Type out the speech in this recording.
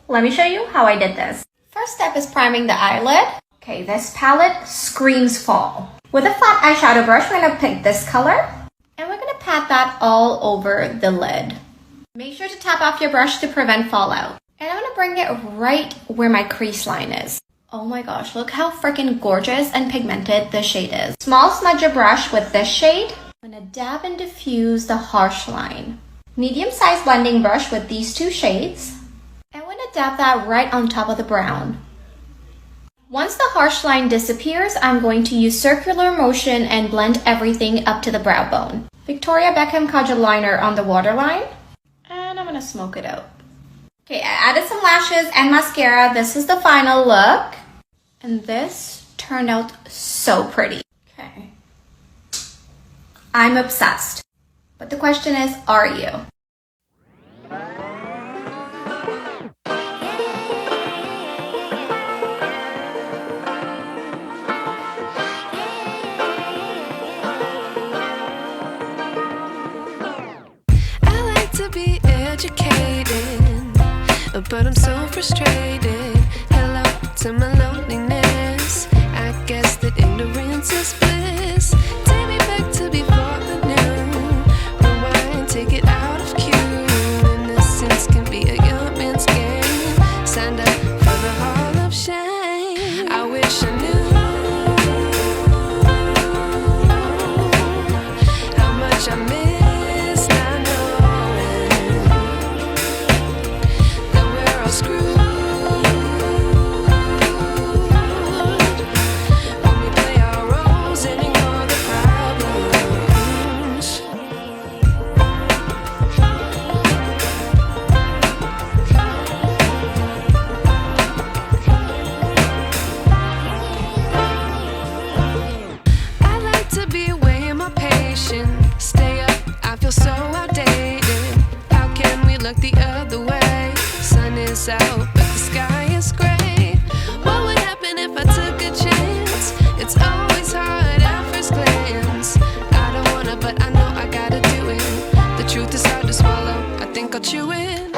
Let me show you how I did this. First step is priming the eyelid. Okay, this palette screams fall. With a flat eyeshadow brush, we're gonna pick this color and we're gonna pat that all over the lid. Make sure to tap off your brush to prevent fallout. And I'm gonna bring it right where my crease line is. Oh my gosh, look how freaking gorgeous and pigmented this shade is. Small smudger brush with this shade. I'm gonna dab and diffuse the harsh line. Medium-sized blending brush with these two shades. And I'm gonna dab that right on top of the brown. Once the harsh line disappears, I'm going to use circular motion and blend everything up to the brow bone. Victoria Beckham Kaujal liner on the waterline. And I'm gonna smoke it out. Okay, I added some lashes and mascara. This is the final look. And this turned out so pretty. Okay. I'm obsessed. But the question is, are you? I like to be educated, but I'm so frustrated. Hello to my loneliness. I guess that ignorance is bliss. Take me back to before the new. Rewind, take it out of cue. Innocence can be a young man's game. Signed up for the hall of shame. I wish I knew how much I miss not knowing that we're all screwed. Look the other way. Sun is out, but the sky is gray. What would happen if I took a chance? It's always hard at first glance. I don't wanna, but I know I gotta do it. The truth is hard to swallow. I think I'll chew it.